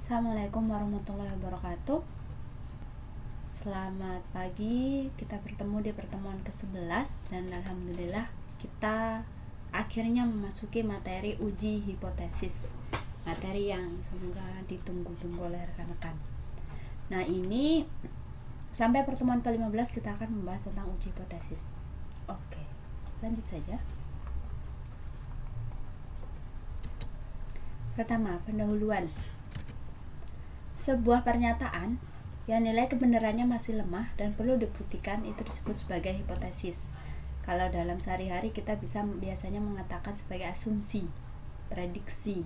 Assalamualaikum warahmatullahi wabarakatuh. Selamat pagi, kita bertemu di pertemuan ke-11 dan alhamdulillah kita akhirnya memasuki materi uji hipotesis. Materi yang semoga ditunggu-tunggu oleh rekan-rekan. Nah, ini sampai pertemuan ke-15 kita akan membahas tentang uji hipotesis. Oke, lanjut saja. Pertama, pendahuluan. Sebuah pernyataan yang nilai kebenarannya masih lemah dan perlu dibuktikan itu disebut sebagai hipotesis. Kalau dalam sehari-hari kita biasanya mengatakan sebagai asumsi, prediksi,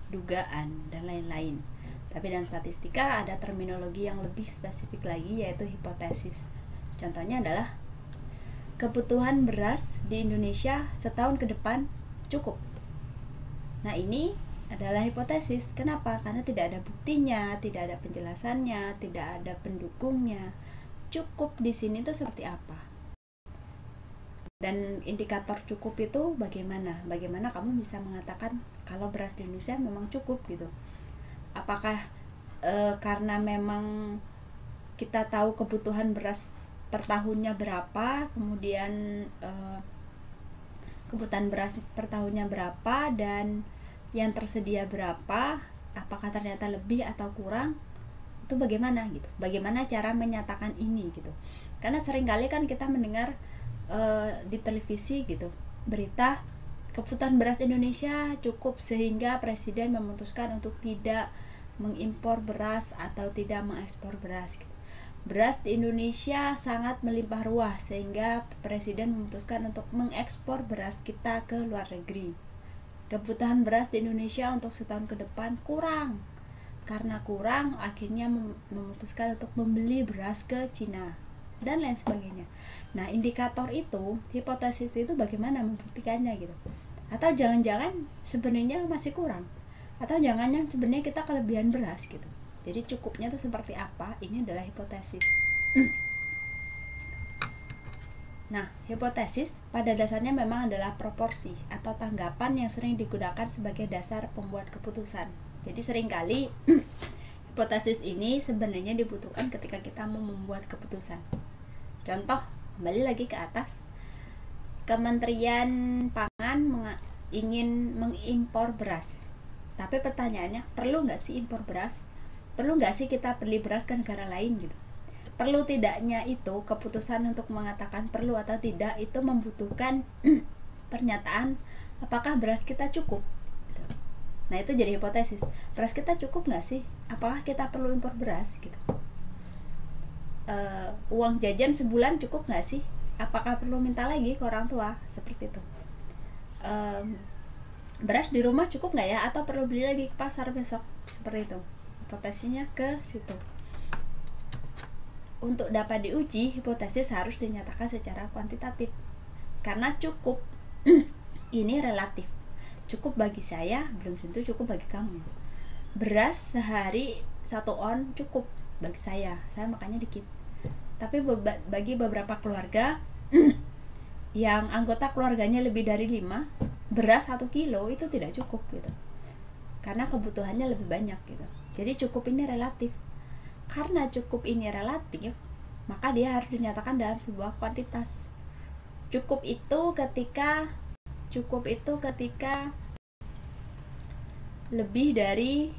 dugaan, dan lain-lain. Tapi dalam statistika ada terminologi yang lebih spesifik lagi, yaitu hipotesis. Contohnya adalah kebutuhan beras di Indonesia setahun ke depan cukup. Nah, ini adalah hipotesis. Kenapa? Karena tidak ada buktinya, tidak ada penjelasannya, tidak ada pendukungnya. Cukup di sini tuh seperti apa? Dan indikator cukup itu bagaimana? Bagaimana kamu bisa mengatakan kalau beras di Indonesia memang cukup gitu? Apakah karena memang kita tahu kebutuhan beras per tahunnya berapa, kemudian kebutuhan beras per tahunnya berapa dan yang tersedia berapa, apakah ternyata lebih atau kurang, itu bagaimana gitu, bagaimana cara menyatakan ini gitu. Karena seringkali kan kita mendengar di televisi gitu, berita kebutuhan beras Indonesia cukup sehingga presiden memutuskan untuk tidak mengimpor beras atau tidak mengekspor beras gitu. Beras di Indonesia sangat melimpah ruah sehingga presiden memutuskan untuk mengekspor beras kita ke luar negeri. Kebutuhan beras di Indonesia untuk setahun ke depan kurang. Karena kurang, akhirnya memutuskan untuk membeli beras ke Cina dan lain sebagainya. Nah, indikator itu, hipotesis itu bagaimana membuktikannya gitu. Atau jangan-jangan sebenarnya masih kurang. Atau jangan-jangan sebenarnya kita kelebihan beras gitu. Jadi cukupnya itu seperti apa? Ini adalah hipotesis. Nah, hipotesis pada dasarnya memang adalah proporsi atau tanggapan yang sering digunakan sebagai dasar pembuat keputusan. Jadi seringkali hipotesis ini sebenarnya dibutuhkan ketika kita mau membuat keputusan. Contoh, kembali lagi ke atas. Kementerian Pangan ingin mengimpor beras. Tapi pertanyaannya, perlu nggak sih impor beras? Perlu nggak sih kita beli beras ke negara lain gitu? Perlu tidaknya itu keputusan untuk mengatakan perlu atau tidak itu membutuhkan pernyataan apakah beras kita cukup. Nah, itu jadi hipotesis. Beras kita cukup nggak sih? Apakah kita perlu impor beras gitu? Uang jajan sebulan cukup nggak sih? Apakah perlu minta lagi ke orang tua? Seperti itu. Beras di rumah cukup nggak ya? Atau perlu beli lagi ke pasar besok? Seperti itu. Hipotesisnya ke situ. Untuk dapat diuji, hipotesis harus dinyatakan secara kuantitatif. Karena cukup ini relatif. Cukup bagi saya belum tentu cukup bagi kamu. Beras sehari 1 on cukup bagi saya makannya dikit. Tapi bagi beberapa keluarga yang anggota keluarganya lebih dari 5, beras 1 kilo itu tidak cukup gitu. Karena kebutuhannya lebih banyak gitu. Jadi cukup ini relatif. Karena cukup ini relatif, maka dia harus dinyatakan dalam sebuah kuantitas. Cukup itu ketika lebih dari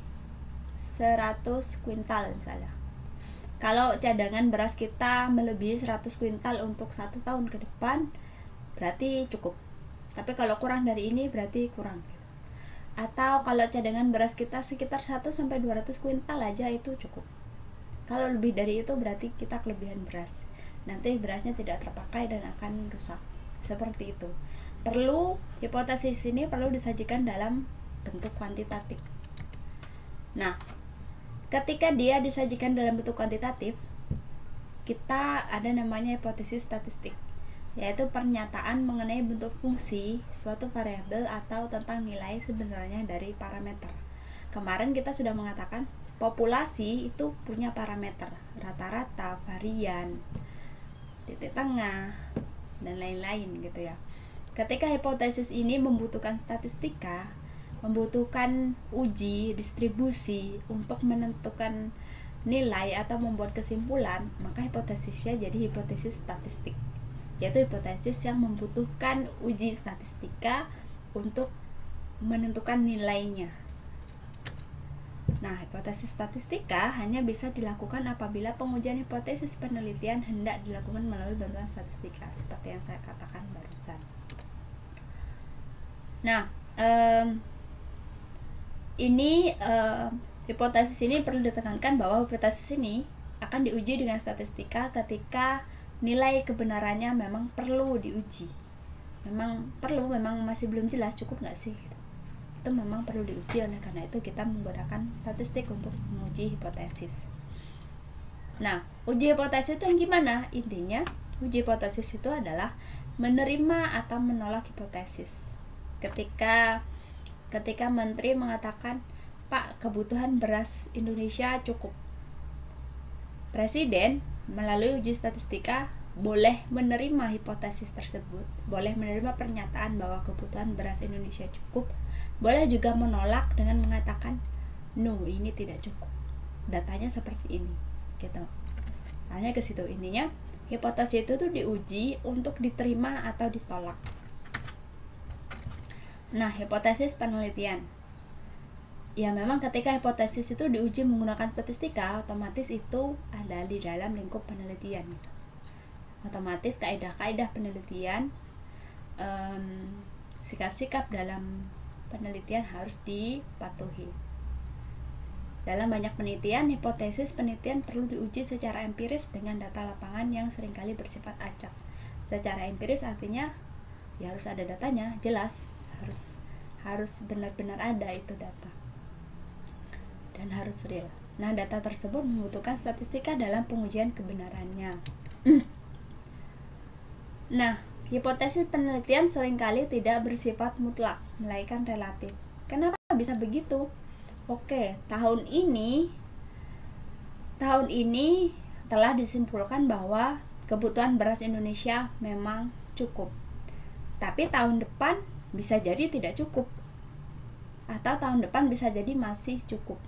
100 kuintal misalnya. Kalau cadangan beras kita melebihi 100 kuintal untuk 1 tahun ke depan, berarti cukup. Tapi kalau kurang dari ini berarti kurang. Atau kalau cadangan beras kita sekitar 1-200 kuintal aja itu cukup. Kalau lebih dari itu berarti kita kelebihan beras. Nanti berasnya tidak terpakai dan akan rusak. Seperti itu. Hipotesis ini perlu disajikan dalam bentuk kuantitatif. Nah, ketika dia disajikan dalam bentuk kuantitatif, kita ada namanya hipotesis statistik, yaitu pernyataan mengenai bentuk fungsi suatu variabel atau tentang nilai sebenarnya dari parameter. Kemarin kita sudah mengatakan populasi itu punya parameter, rata-rata, varian, titik tengah, dan lain-lain gitu ya. Ketika hipotesis ini membutuhkan statistika, membutuhkan uji distribusi untuk menentukan nilai atau membuat kesimpulan, maka hipotesisnya jadi hipotesis statistik, yaitu hipotesis yang membutuhkan uji statistika untuk menentukan nilainya. Nah, hipotesis statistika hanya bisa dilakukan apabila pengujian hipotesis penelitian hendak dilakukan melalui bantuan statistika, seperti yang saya katakan barusan. Nah, hipotesis ini perlu ditekankan bahwa hipotesis ini akan diuji dengan statistika ketika nilai kebenarannya memang perlu diuji. Memang masih belum jelas cukup nggak sih? Itu memang perlu diuji, oleh karena itu kita menggunakan statistik untuk menguji hipotesis. Nah, uji hipotesis itu yang gimana? Intinya, uji hipotesis itu adalah menerima atau menolak hipotesis. Ketika menteri mengatakan, Pak, kebutuhan beras Indonesia cukup, Presiden melalui uji statistika boleh menerima hipotesis tersebut, boleh menerima pernyataan bahwa kebutuhan beras Indonesia cukup, boleh juga menolak dengan mengatakan no, ini tidak cukup, datanya seperti ini, gitu. Hanya ke situ. Intinya hipotesis itu tuh diuji untuk diterima atau ditolak. Nah, hipotesis penelitian, ya memang ketika hipotesis itu diuji menggunakan statistika, otomatis itu ada di dalam lingkup penelitian. Otomatis kaidah-kaidah penelitian, sikap-sikap dalam penelitian harus dipatuhi. Dalam banyak penelitian, hipotesis penelitian perlu diuji secara empiris dengan data lapangan yang seringkali bersifat acak. Secara empiris artinya ya harus ada datanya, jelas, harus benar-benar ada itu data dan harus real. Nah, data tersebut membutuhkan statistika dalam pengujian kebenarannya. Nah, hipotesis penelitian seringkali tidak bersifat mutlak, melainkan relatif. Kenapa bisa begitu? Oke, tahun ini telah disimpulkan bahwa kebutuhan beras Indonesia memang cukup. Tapi tahun depan bisa jadi tidak cukup. Atau tahun depan bisa jadi masih cukup.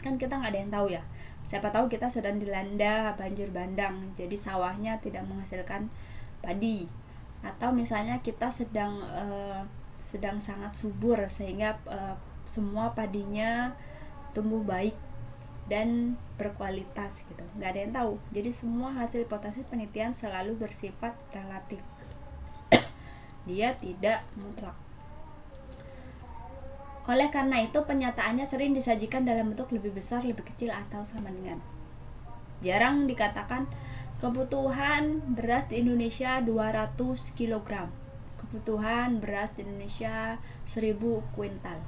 Kan kita nggak ada yang tahu ya. Siapa tahu kita sedang dilanda banjir bandang, jadi sawahnya tidak menghasilkan padi, atau misalnya kita sedang sangat subur sehingga semua padinya tumbuh baik dan berkualitas gitu. Nggak ada yang tahu. Jadi semua hasil hipotesis penelitian selalu bersifat relatif. Dia tidak mutlak. Oleh karena itu penyataannya sering disajikan dalam bentuk lebih besar, lebih kecil, atau sama dengan. Jarang dikatakan kebutuhan beras di Indonesia 200 kg, kebutuhan beras di Indonesia 1000 kuintal.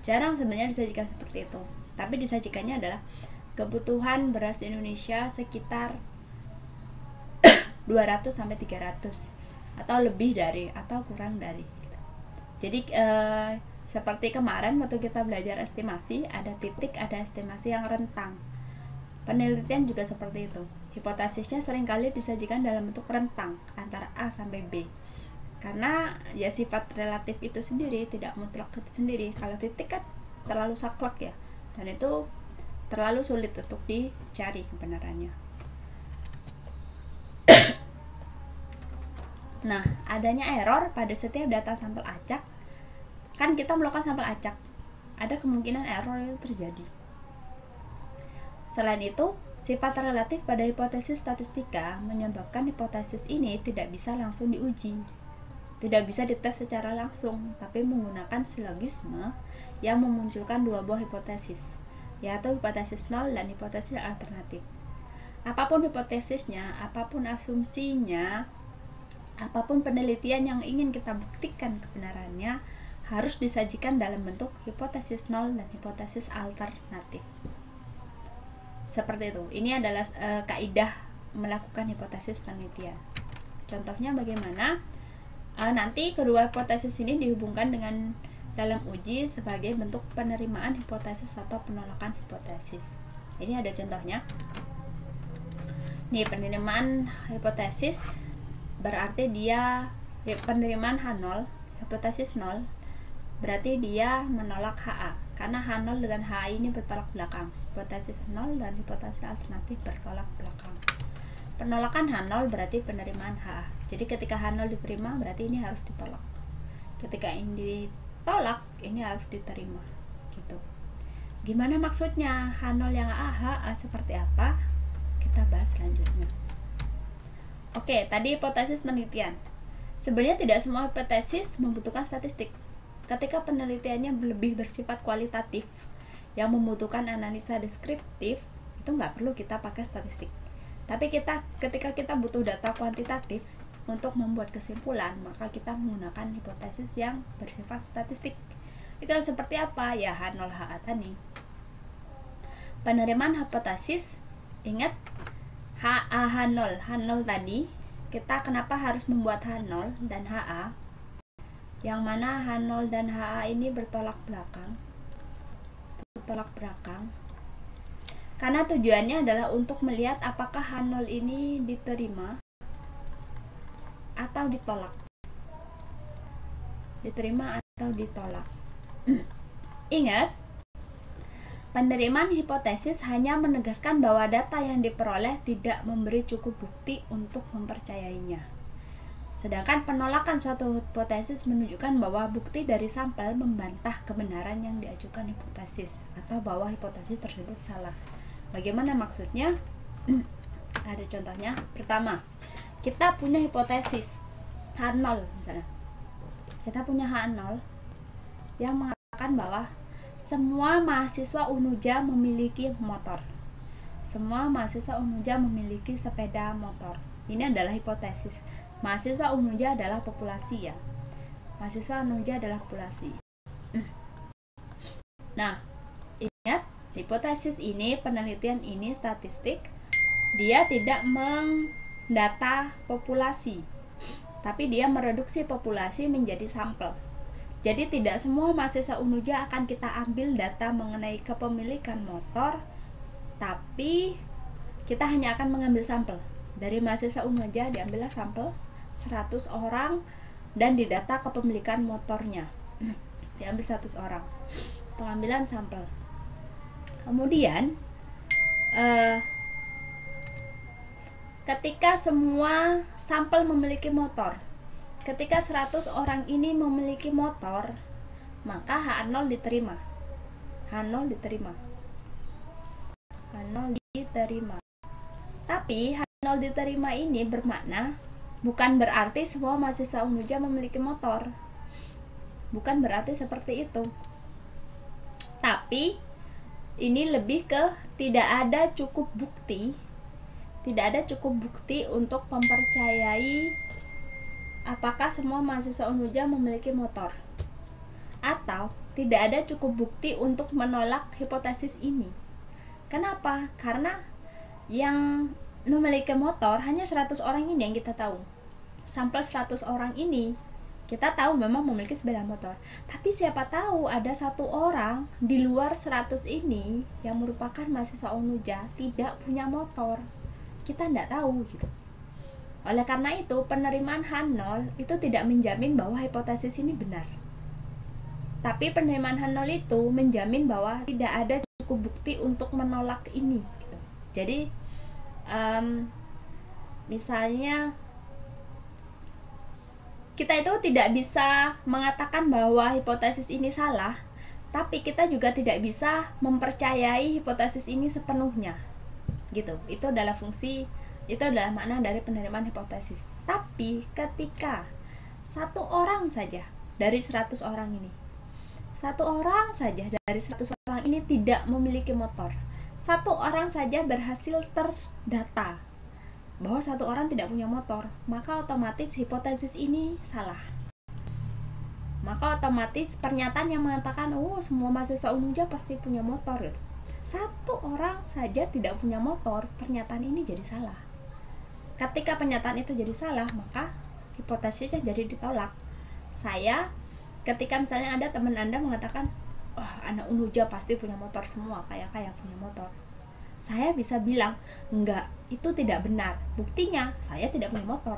Jarang sebenarnya disajikan seperti itu. Tapi disajikannya adalah kebutuhan beras di Indonesia sekitar 200 sampai 300 atau lebih dari atau kurang dari. Jadi seperti kemarin waktu kita belajar estimasi, ada titik, ada estimasi yang rentang. Penelitian juga seperti itu. Hipotesisnya seringkali disajikan dalam bentuk rentang antara A sampai B. Karena ya sifat relatif itu sendiri, tidak mutlak itu sendiri. Kalau titik kan terlalu saklek ya, dan itu terlalu sulit untuk dicari kebenarannya. Nah, adanya error pada setiap data sampel acak. Kan kita melakukan sampel acak, ada kemungkinan error itu terjadi. Selain itu, sifat relatif pada hipotesis statistika menyebabkan hipotesis ini tidak bisa langsung diuji, tidak bisa dites secara langsung, tapi menggunakan silogisme yang memunculkan dua buah hipotesis, yaitu hipotesis nol dan hipotesis alternatif. Apapun hipotesisnya, apapun asumsinya, apapun penelitian yang ingin kita buktikan kebenarannya, harus disajikan dalam bentuk hipotesis nol dan hipotesis alternatif. Seperti itu. Ini adalah kaidah melakukan hipotesis penelitian. Contohnya bagaimana? Nanti kedua hipotesis ini dihubungkan dengan dalam uji sebagai bentuk penerimaan hipotesis atau penolakan hipotesis. Ini ada contohnya. Nih, penerimaan hipotesis berarti dia penerimaan H0, hipotesis 0 berarti dia menolak HA, karena H0 dengan HA ini bertolak belakang. Hipotesis 0 dan hipotesis alternatif bertolak belakang. Penolakan H0 berarti penerimaan HA. Jadi ketika H0 diterima, berarti ini harus ditolak. Ketika ini ditolak, ini harus diterima. Gitu. Gimana maksudnya? H0 yang HA seperti apa? Kita bahas selanjutnya. Oke, tadi hipotesis penelitian. Sebenarnya tidak semua hipotesis membutuhkan statistik. Ketika penelitiannya lebih bersifat kualitatif, yang membutuhkan analisa deskriptif, itu nggak perlu kita pakai statistik. Tapi ketika kita butuh data kuantitatif untuk membuat kesimpulan, maka kita menggunakan hipotesis yang bersifat statistik. Itu seperti apa? Ya H0 HA tadi. Penerimaan hipotesis, ingat H0 tadi, kita kenapa harus membuat H0 dan HA? Yang mana H0 dan HA ini bertolak belakang. Karena tujuannya adalah untuk melihat apakah H0 ini diterima atau ditolak. Diterima atau ditolak. Ingat, penerimaan hipotesis hanya menegaskan bahwa data yang diperoleh tidak memberi cukup bukti untuk mempercayainya. Sedangkan penolakan suatu hipotesis menunjukkan bahwa bukti dari sampel membantah kebenaran yang diajukan hipotesis atau bahwa hipotesis tersebut salah. Bagaimana maksudnya? Ada contohnya. Pertama, kita punya hipotesis H0 misalnya. Kita punya H0 yang mengatakan bahwa semua mahasiswa Unuja memiliki motor. Semua mahasiswa Unuja memiliki sepeda motor. Ini adalah hipotesis. Mahasiswa Unuja adalah populasi ya. Mahasiswa Unuja adalah populasi. Nah, ingat, hipotesis ini, penelitian ini statistik. Dia tidak mendata populasi, tapi dia mereduksi populasi menjadi sampel. Jadi tidak semua mahasiswa Unuja akan kita ambil data mengenai kepemilikan motor, tapi kita hanya akan mengambil sampel. Dari mahasiswa Unuja diambillah sampel 100 orang dan didata kepemilikan motornya. Diambil 100 orang. Pengambilan sampel. Kemudian ketika semua sampel memiliki motor, ketika 100 orang ini memiliki motor, maka H0 diterima. H0 diterima. H0 diterima. Tapi H0 diterima ini bermakna bukan berarti semua mahasiswa Unuja memiliki motor. Bukan berarti seperti itu. Tapi ini lebih ke tidak ada cukup bukti. Tidak ada cukup bukti untuk mempercayai apakah semua mahasiswa Unuja memiliki motor. Atau tidak ada cukup bukti untuk menolak hipotesis ini. Kenapa? Karena yang memiliki motor hanya 100 orang ini yang kita tahu. Sampel 100 orang ini kita tahu memang memiliki sepeda motor. Tapi siapa tahu ada satu orang di luar 100 ini yang merupakan mahasiswa Unuja tidak punya motor. Kita tidak tahu gitu. Oleh karena itu, penerimaan H0 itu tidak menjamin bahwa hipotesis ini benar. Tapi penerimaan H0 itu menjamin bahwa tidak ada cukup bukti untuk menolak ini gitu. Jadi misalnya kita itu tidak bisa mengatakan bahwa hipotesis ini salah, tapi kita juga tidak bisa mempercayai hipotesis ini sepenuhnya gitu. Itu adalah fungsi, itu adalah makna dari penerimaan hipotesis. Tapi ketika satu orang saja dari 100 orang ini, satu orang saja dari 100 orang ini tidak memiliki motor, satu orang saja berhasil terdata bahwa satu orang tidak punya motor, maka otomatis hipotesis ini salah. Maka otomatis pernyataan yang mengatakan semua mahasiswa Unuja pasti punya motor gitu. Satu orang saja tidak punya motor, pernyataan ini jadi salah. Ketika pernyataan itu jadi salah, maka hipotesisnya jadi ditolak. Ketika misalnya ada teman Anda mengatakan, anak Unuja pasti punya motor semua, kaya-kaya punya motor, saya bisa bilang, enggak, itu tidak benar. Buktinya, saya tidak punya motor.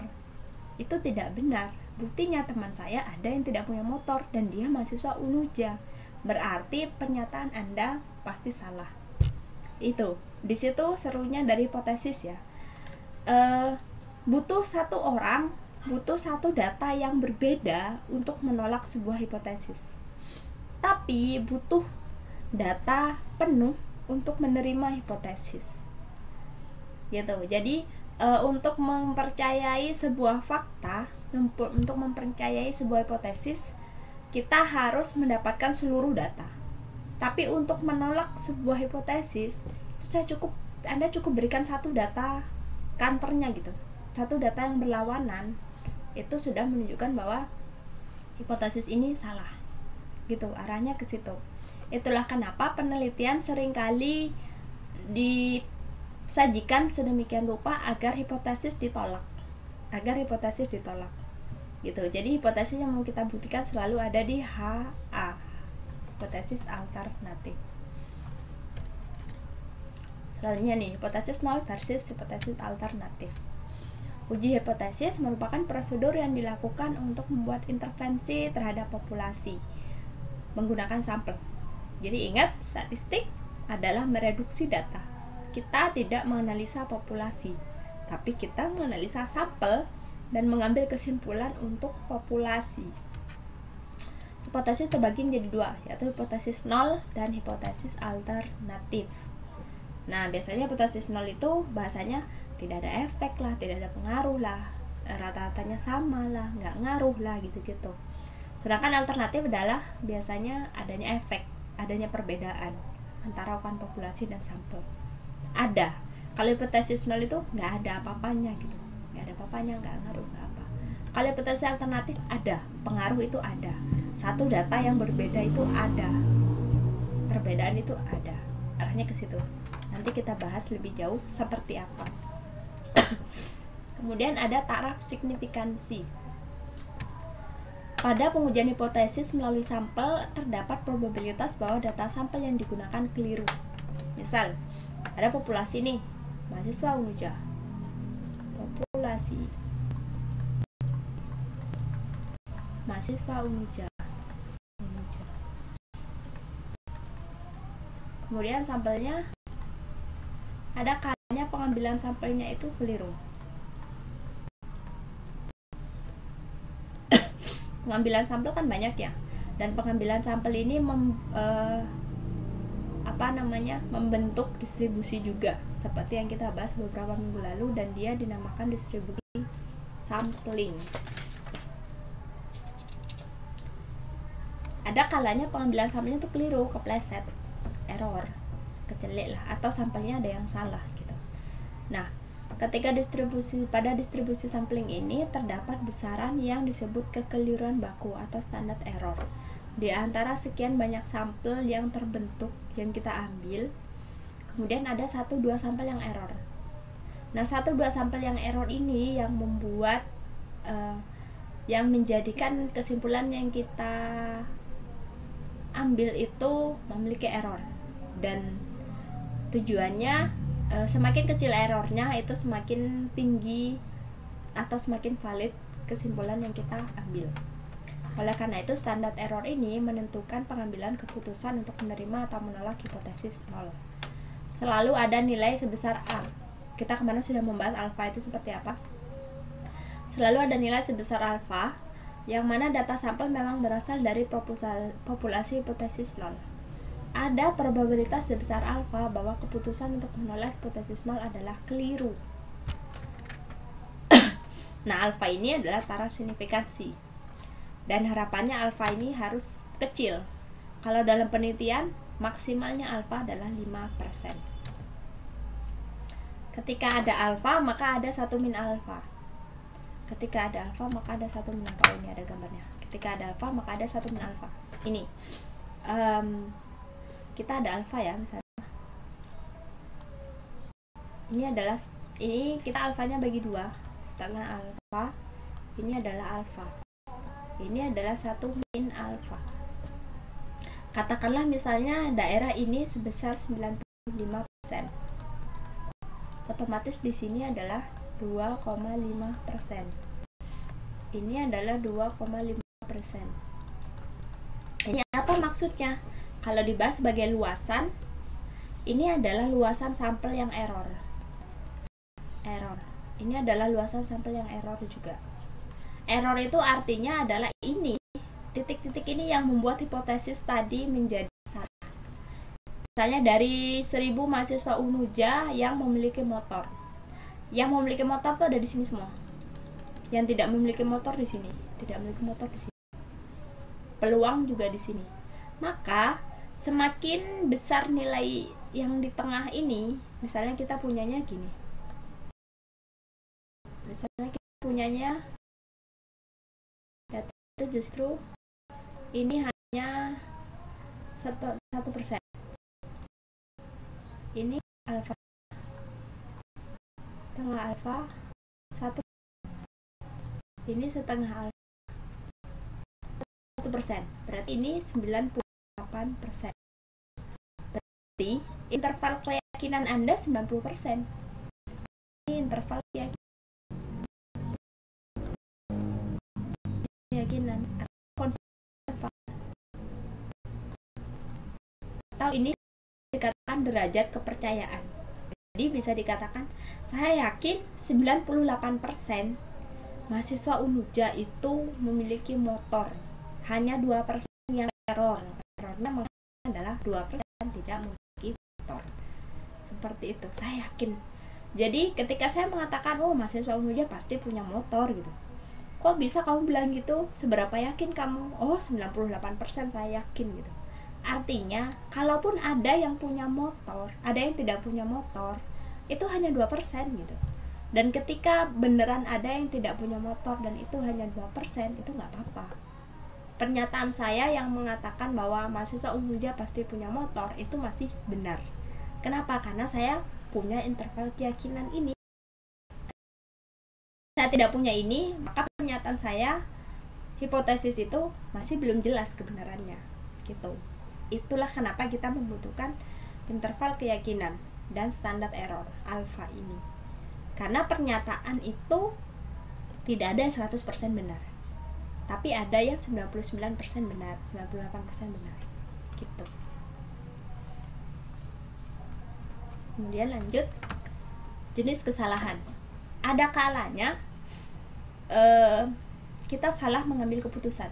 Itu tidak benar. Buktinya teman saya ada yang tidak punya motor dan dia mahasiswa Unuja. Berarti pernyataan Anda pasti salah. Itu di situ serunya dari hipotesis ya. Butuh satu data yang berbeda untuk menolak sebuah hipotesis. Tapi butuh data penuh untuk menerima hipotesis. Gitu. Jadi untuk mempercayai sebuah fakta, untuk mempercayai sebuah hipotesis, kita harus mendapatkan seluruh data. Tapi untuk menolak sebuah hipotesis, Anda cukup berikan satu data counternya gitu. Satu data yang berlawanan, itu sudah menunjukkan bahwa hipotesis ini salah. Gitu, arahnya ke situ. Itulah kenapa penelitian seringkali disajikan sedemikian rupa agar hipotesis ditolak. Gitu. Jadi hipotesis yang mau kita buktikan selalu ada di HA, hipotesis alternatif. Selanjutnya nih, hipotesis nol versus hipotesis alternatif. Uji hipotesis merupakan prosedur yang dilakukan untuk membuat intervensi terhadap populasi menggunakan sampel. Jadi ingat, statistik adalah mereduksi data. Kita tidak menganalisa populasi, tapi kita menganalisa sampel dan mengambil kesimpulan untuk populasi. Hipotesis terbagi menjadi dua, yaitu hipotesis nol dan hipotesis alternatif. Nah, biasanya hipotesis nol itu bahasanya tidak ada efek lah, tidak ada pengaruh lah, rata-ratanya sama lah, nggak ngaruh lah, gitu-gitu. Sedangkan alternatif adalah biasanya adanya efek, adanya perbedaan antara ukuran populasi dan sampel. Ada. Kalau hipotesis nol itu nggak ada apa-apanya gitu, nggak ada apa-apanya, nggak ngaruh, nggak apa. Kalau hipotesis alternatif ada, pengaruh itu ada, satu data yang berbeda itu ada, perbedaan itu ada. Arahnya ke situ. Nanti kita bahas lebih jauh seperti apa. Kemudian ada taraf signifikansi. Pada pengujian hipotesis melalui sampel, terdapat probabilitas bahwa data sampel yang digunakan keliru. Misal, ada populasi nih, mahasiswa Unuja. Populasi mahasiswa Unuja. Kemudian sampelnya, ada kalanya pengambilan sampelnya itu keliru. Pengambilan sampel kan banyak ya, dan pengambilan sampel ini membentuk distribusi juga, seperti yang kita bahas beberapa minggu lalu, dan dia dinamakan distribusi sampling. Ada kalanya pengambilan sampelnya itu keliru, kepleset, error, kecelek lah, atau sampelnya ada yang salah gitu. Nah, ketika pada distribusi sampling ini terdapat besaran yang disebut kekeliruan baku atau standard error. Di antara sekian banyak sampel yang terbentuk yang kita ambil, kemudian ada 1-2 sampel yang error. Nah, 1-2 sampel yang error ini yang membuat yang menjadikan kesimpulan yang kita ambil itu memiliki error, dan tujuannya semakin kecil errornya itu semakin tinggi atau semakin valid kesimpulan yang kita ambil. Oleh karena itu, standar error ini menentukan pengambilan keputusan untuk menerima atau menolak hipotesis nol. Selalu ada nilai sebesar A. Kita kemarin sudah membahas alfa itu seperti apa. Selalu ada nilai sebesar alfa, yang mana data sampel memang berasal dari populasi hipotesis nol. Ada probabilitas sebesar alfa bahwa keputusan untuk menolak hipotesis nol adalah keliru. Nah, alfa ini adalah taraf signifikansi, dan harapannya alfa ini harus kecil. Kalau dalam penelitian, maksimalnya alfa adalah 5%. Ketika ada alfa, maka ada 1 min alfa. Ketika ada alfa, maka ada 1 min alfa. Ini ada gambarnya. Ketika ada alfa, maka ada 1 min alfa. Ini kita ada alfa ya, misalnya ini kita alfanya bagi 2, setengah alfa, ini adalah alfa, ini adalah 1 min alfa. Katakanlah misalnya daerah ini sebesar 95%, otomatis di sini adalah 2,5%. Ini adalah 2,5%. Ini apa maksudnya? Kalau dibahas sebagai luasan, ini adalah luasan sampel yang error. Ini adalah luasan sampel yang error juga. Error itu artinya adalah ini, titik-titik ini yang membuat hipotesis tadi menjadi salah. Misalnya dari 1000 mahasiswa Unuja yang memiliki motor. Yang memiliki motor tuh ada di sini semua. Yang tidak memiliki motor di sini, tidak memiliki motor di sini. Peluang juga di sini. Maka semakin besar nilai yang di tengah ini, misalnya kita punyanya gini. Misalnya kita punyanya data itu justru ini hanya 1%. Ini alfa setengah alfa 1, ini setengah alfa 1%. Berarti ini 98%. Berarti interval keyakinan Anda 90%. Ini interval keyakinan atau ini dikatakan derajat kepercayaan. Jadi bisa dikatakan saya yakin 98% mahasiswa Unuja itu memiliki motor. Hanya 2% yang error. Errornya adalah 2% tidak memiliki motor. Seperti itu, saya yakin. Jadi ketika saya mengatakan, oh mahasiswa Unuja pasti punya motor gitu. Kok bisa kamu bilang gitu? Seberapa yakin kamu? Oh 98% saya yakin gitu. Artinya, kalaupun ada yang punya motor, ada yang tidak punya motor, itu hanya 2% gitu. Dan ketika beneran ada yang tidak punya motor dan itu hanya 2%, itu nggak apa-apa. Pernyataan saya yang mengatakan bahwa mahasiswa Unuja pasti punya motor, itu masih benar. Kenapa? Karena saya punya interval keyakinan ini. Saya tidak punya ini, maka pernyataan saya, hipotesis itu masih belum jelas kebenarannya gitu. Itulah kenapa kita membutuhkan interval keyakinan dan standar error alfa ini, karena pernyataan itu tidak ada 100% benar, tapi ada yang 99% benar, 98% benar gitu. Kemudian lanjut, jenis kesalahan. Ada kalanya kita salah mengambil keputusan.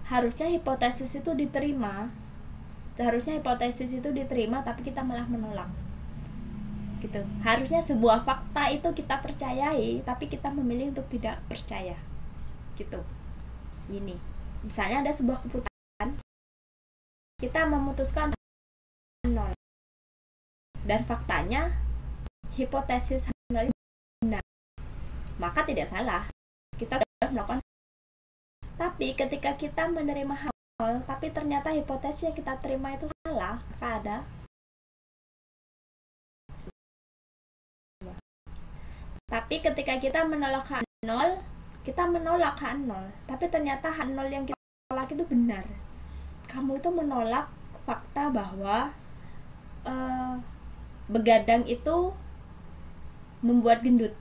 Harusnya hipotesis itu diterima, tapi kita malah menolak gitu. Harusnya sebuah fakta itu kita percayai, tapi kita memilih untuk tidak percaya gitu. Ini misalnya ada sebuah keputusan, kita memutuskan 0, dan faktanya hipotesis 0 benar, maka tidak salah, kita sudah melakukan. Tapi ketika kita menerima hal, tapi ternyata hipotesis yang kita terima itu salah, maka ada. Tapi ketika kita menolak H0, kita menolak H0, tapi ternyata H0 yang kita tolak itu benar. Kamu itu menolak fakta bahwa begadang itu membuat gendut.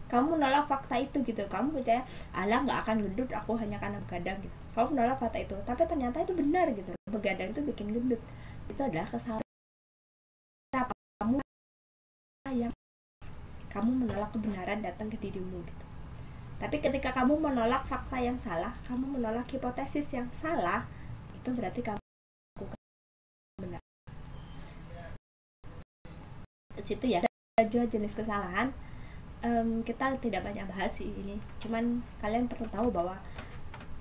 Kamu menolak fakta itu gitu. Kamu percaya, alah nggak akan gendut, aku hanya karena begadang gitu. Kamu menolak fakta itu, tapi ternyata itu benar gitu. Begadang itu bikin gendut. Itu adalah kesalahan. Kamu menolak kebenaran datang ke dirimu gitu. Tapi ketika kamu menolak fakta yang salah, kamu menolak hipotesis yang salah, itu berarti kamu benar. Di situ ya ada dua jenis kesalahan. Kita tidak banyak bahas ini, cuman kalian perlu tahu bahwa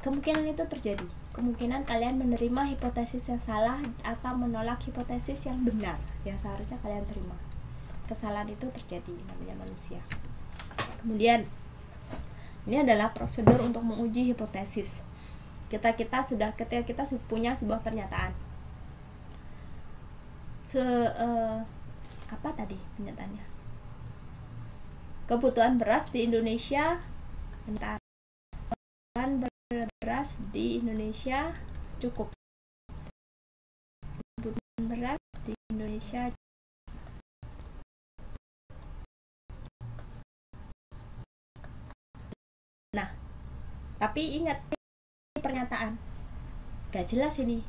kemungkinan itu terjadi. Kemungkinan kalian menerima hipotesis yang salah atau menolak hipotesis yang benar yang seharusnya kalian terima. Kesalahan itu terjadi, namanya manusia. Kemudian ini adalah prosedur untuk menguji hipotesis. Ketika kita punya sebuah pernyataan. Apa tadi pernyataannya? Kebutuhan beras di Indonesia, kebutuhan beras di Indonesia cukup. Kebutuhan beras di Indonesia. Nah, Tapi ingat, pernyataan gak jelas ini,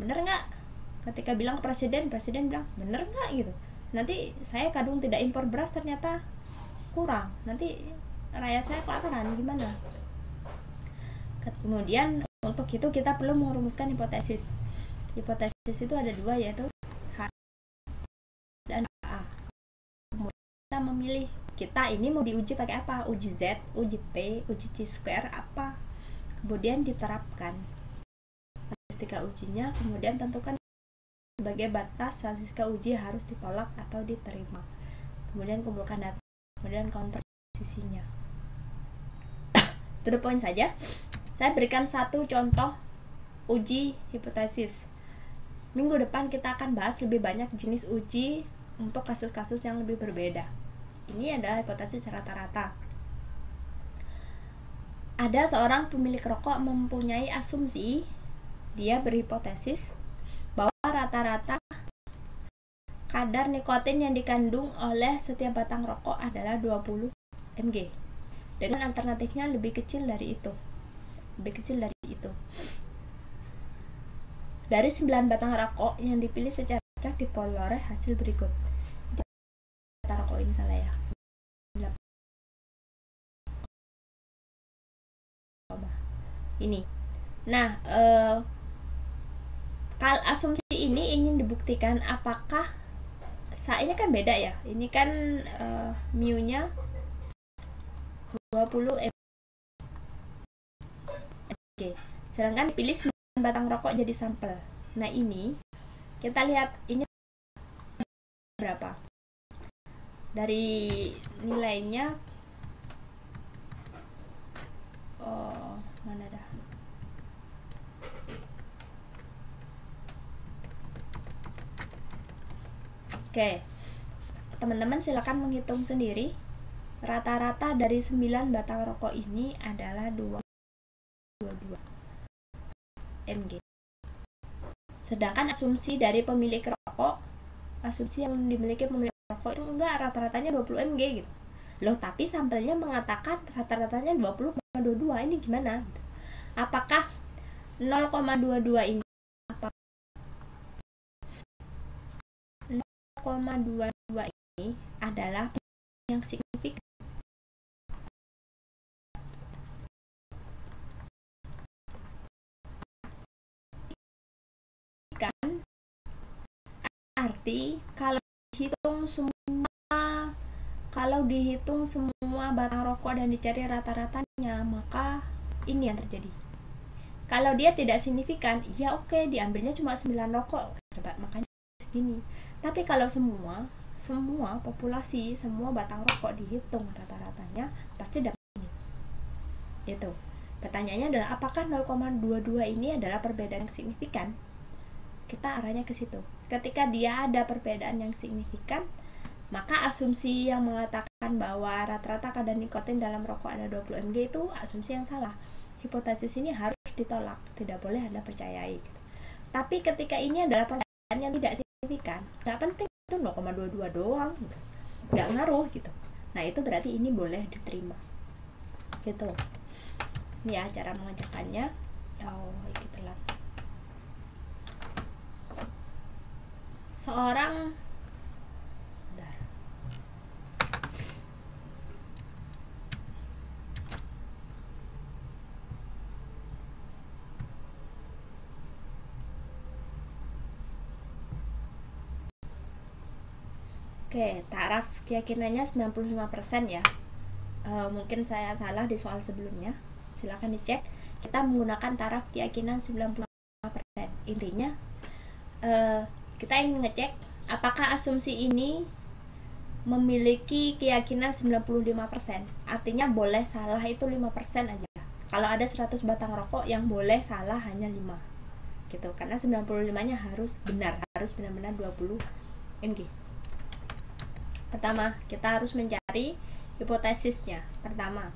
bener nggak? Ketika bilang ke presiden bilang bener nggak gitu, nanti saya kadung tidak impor beras ternyata kurang, nanti rakyat saya kelaparan gimana? Kemudian untuk itu kita perlu merumuskan hipotesis. Hipotesis itu ada dua, yaitu H dan A. Kemudian kita memilih, kita ini mau diuji pakai apa, uji Z, uji T, uji C square apa, kemudian diterapkan statistika ujinya, kemudian tentukan sebagai batas statistika uji harus ditolak atau diterima, kemudian kumpulkan data, kemudian counter posisinya. To the point saja, saya berikan satu contoh uji hipotesis. Minggu depan kita akan bahas lebih banyak jenis uji untuk kasus-kasus yang lebih berbeda. Ini adalah hipotesis rata-rata. Ada seorang pemilik rokok mempunyai asumsi, dia berhipotesis bahwa rata-rata kadar nikotin yang dikandung oleh setiap batang rokok adalah 20 mg. Dengan alternatifnya lebih kecil dari itu. Dari 9 batang rokok yang dipilih secara acak diperoleh hasil berikut. Batang rokok ini salah ya. Ini. Nah, kalau asumsi ini ingin dibuktikan apakah ini kan beda ya. Ini kan mu-nya 20 mg. Oke. Sedangkan dipilih 9 batang rokok jadi sampel. Nah, ini kita lihat ini berapa. Dari nilainya mana dah? Oke. Teman-teman silakan menghitung sendiri. Rata-rata dari 9 batang rokok ini adalah 22 mg. Sedangkan asumsi dari pemilik rokok, asumsi yang dimiliki pemilik rokok itu enggak, rata-ratanya 20 mg gitu. Loh, tapi sampelnya mengatakan rata-ratanya 20,22. Ini gimana? Apakah 0,22 ini 0,22 ini adalah yang signifikan? Arti kalau dihitung semua batang rokok dan dicari rata-ratanya, maka ini yang terjadi. Kalau dia tidak signifikan, ya oke, diambilnya cuma 9 rokok, makanya segini. Tapi kalau semua populasi, semua batang rokok dihitung rata-ratanya, pasti dapat ini. Itu. Pertanyaannya adalah apakah 0,22 ini adalah perbedaan yang signifikan? Kita arahnya ke situ. Ketika dia ada perbedaan yang signifikan, maka asumsi yang mengatakan bahwa rata-rata kadar nikotin dalam rokok ada 20 mg itu asumsi yang salah. Hipotesis ini harus ditolak, tidak boleh Anda percayai gitu. Tapi ketika ini adalah perbedaan yang tidak signifikan, nggak penting itu 0,22 doang gitu, nggak ngaruh gitu. Nah, itu berarti ini boleh diterima gitu. Ini ya cara mengerjakannya. Ini telat. Seorang taraf keyakinannya 95% ya. Mungkin saya salah di soal sebelumnya, silakan dicek. Kita menggunakan taraf keyakinan 95%. Intinya kita ingin ngecek apakah asumsi ini memiliki keyakinan 95%. Artinya boleh salah itu 5% aja. Kalau ada 100 batang rokok yang boleh salah hanya 5 gitu, karena 95-nya harus benar, harus benar-benar 20 mg. Pertama, kita harus mencari hipotesisnya. Pertama,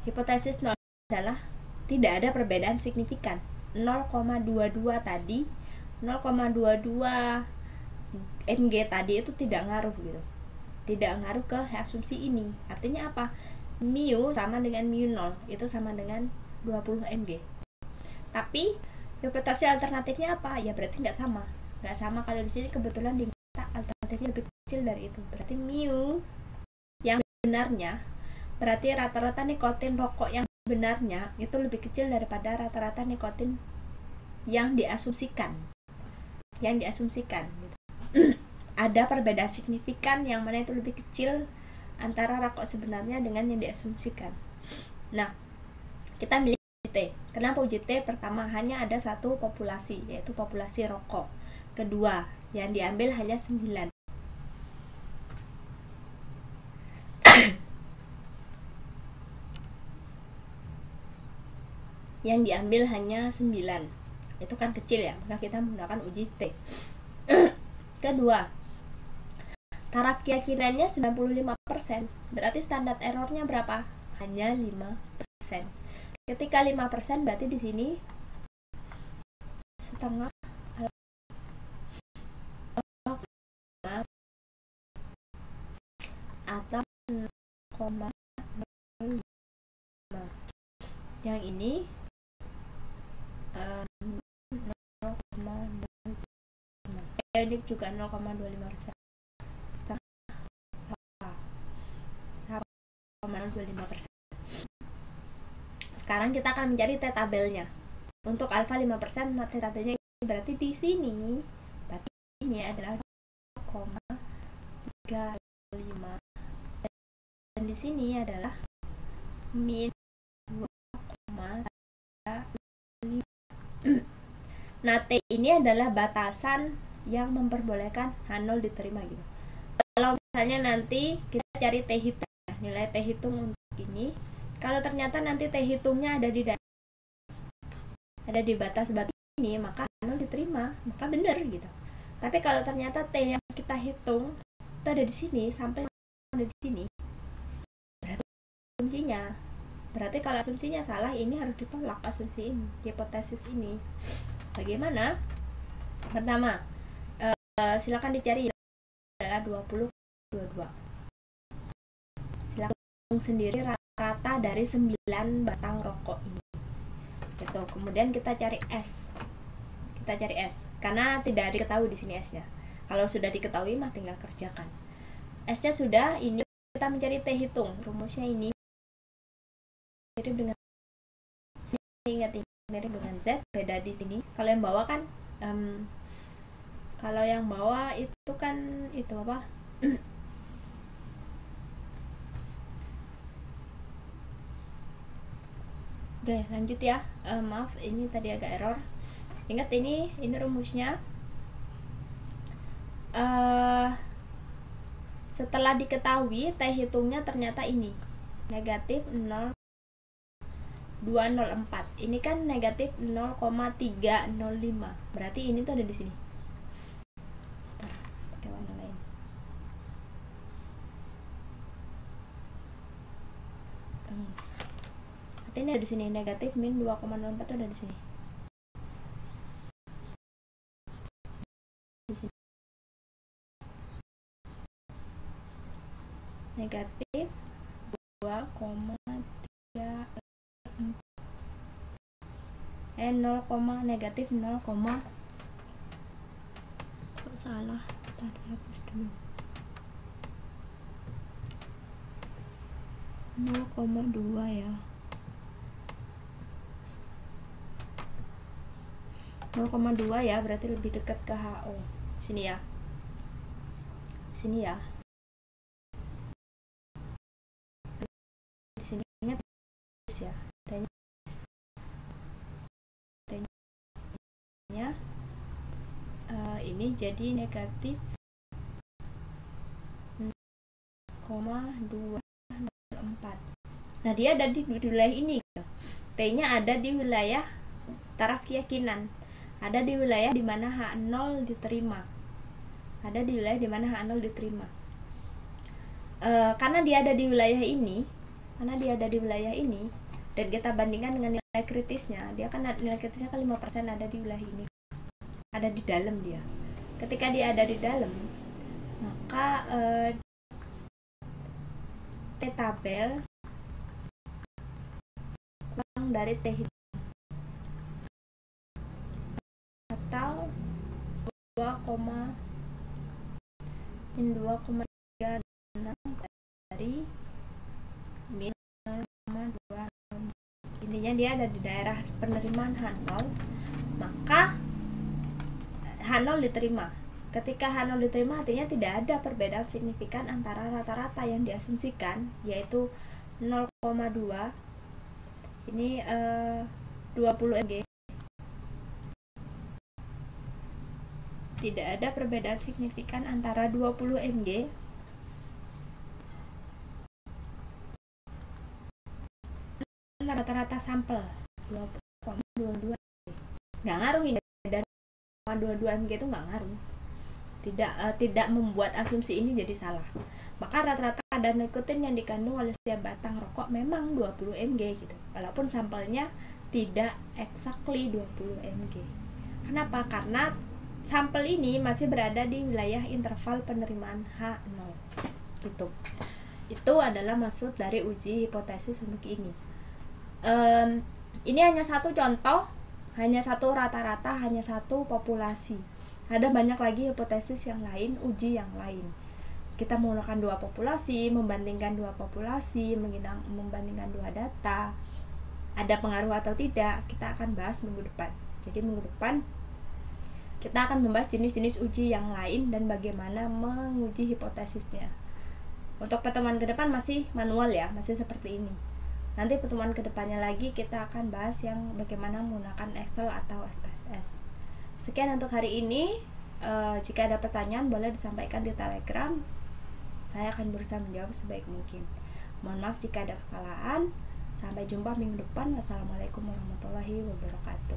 hipotesis 0 adalah tidak ada perbedaan signifikan. 0,22 tadi, 0,22 mg tadi itu tidak ngaruh gitu. Tidak ngaruh ke asumsi ini. Artinya apa? Mu sama dengan mu 0, itu sama dengan 20 mg. Tapi hipertensi alternatifnya apa? Ya berarti nggak sama. Kalau di sini kebetulan diminta alternatifnya lebih kecil dari itu. Berarti mu yang benarnya, berarti rata-rata nikotin rokok yang benarnya itu lebih kecil daripada rata-rata nikotin yang diasumsikan. Gitu. Ada perbedaan signifikan yang mana itu lebih kecil antara rokok sebenarnya dengan yang diasumsikan. Nah, kita milih UJT. Kenapa UJT? Pertama, hanya ada satu populasi, yaitu populasi rokok. Kedua, yang diambil hanya 9. Yang diambil hanya 9. Itu kan kecil ya, maka kita menggunakan UJT. Kedua, taraf keyakinannya 95%. Berarti standar errornya berapa? Hanya 5%. Ketika 5% berarti di sini setengah atau 0,5. Yang ini 0,25. Ini juga 0,25%. 0,25%. Sekarang kita akan mencari T-tabelnya. Untuk alfa 5%, T-tabelnya berarti di sini. Berarti ini adalah 0,35. Dan di sini adalah min 2,5. Nah, T ini adalah batasan yang memperbolehkan H0 diterima gitu. Kalau misalnya nanti kita cari T hitung, nilai T hitung untuk ini, kalau ternyata nanti T hitungnya ada di batas ini, maka H0 diterima, maka benar gitu. Tapi kalau ternyata T yang kita hitung itu ada di sini sampai ada di sini, berarti kalau asumsinya salah, ini harus ditolak asumsi ini, hipotesis ini. Bagaimana? Pertama, silakan dicari adalah 20-22. Silakan sendiri rata dari 9 batang rokok ini. Gitu. Kemudian kita cari S. Karena tidak diketahui di sini S-nya. Kalau sudah diketahui mah tinggal kerjakan. S-nya sudah, ini kita mencari T hitung. Rumusnya ini mirip dengan mirip dengan Z, beda di sini. Kalau yang bawah kan kalau yang bawah itu kan itu apa? Oke, lanjut ya. Maaf, ini tadi agak error. Ingat ini rumusnya. Setelah diketahui T hitungnya ternyata ini negatif 0,204. Ini kan negatif 0,305. Berarti ini tuh ada di sini. Pakai warna lain. Berarti ini ada di sini, negatif min 2,04 tuh ada di sini. Negatif 2,3 negatif 0, kok salah, tadi hapus dulu. 0,2 ya, 0,2 ya, berarti lebih dekat ke HO. Sini ya, sini ya, sini ingat ya, nya ini jadi negatif 0,204. Nah, dia ada di wilayah ini. T-nya ada di wilayah taraf keyakinan. Ada di wilayah di mana H0 diterima. Karena dia ada di wilayah ini, dan kita bandingkan dengan nilai kritisnya, dia kan nilai kritisnya kan 5% ada di wilayah ini. Ada di dalam dia. Ketika dia ada di dalam, maka T-tabel dari T atau 2,36 dari min 0,2. Intinya dia ada di daerah penerimaan H0, maka H0 diterima. Ketika H0 diterima, artinya tidak ada perbedaan signifikan antara rata-rata yang diasumsikan, yaitu 0,2 ini 20 mg. Tidak ada perbedaan signifikan antara 20 mg rata-rata sampel 20,22. Nggak ngaruh ini, dan 22 mg itu nggak ngaruh, tidak membuat asumsi ini jadi salah. Maka rata-rata kadar nikotin yang dikandung oleh setiap batang rokok memang 20 mg gitu, walaupun sampelnya tidak exactly 20 mg. Kenapa? Karena sampel ini masih berada di wilayah interval penerimaan H0 gitu. Itu adalah maksud dari uji hipotesis untuk ini. Ini hanya satu contoh, hanya satu rata-rata, hanya satu populasi. Ada banyak lagi hipotesis yang lain, uji yang lain. Kita menggunakan 2 populasi, membandingkan 2 populasi, membandingkan 2 data. Ada pengaruh atau tidak, kita akan bahas minggu depan. Jadi minggu depan kita akan membahas jenis-jenis uji yang lain dan bagaimana menguji hipotesisnya. Untuk pertemuan ke depan masih manual ya, masih seperti ini. Nanti pertemuan kedepannya lagi kita akan bahas yang bagaimana menggunakan Excel atau SPSS. Sekian untuk hari ini. Jika ada pertanyaan boleh disampaikan di Telegram. Saya akan berusaha menjawab sebaik mungkin. Mohon maaf jika ada kesalahan. Sampai jumpa minggu depan. Wassalamualaikum warahmatullahi wabarakatuh.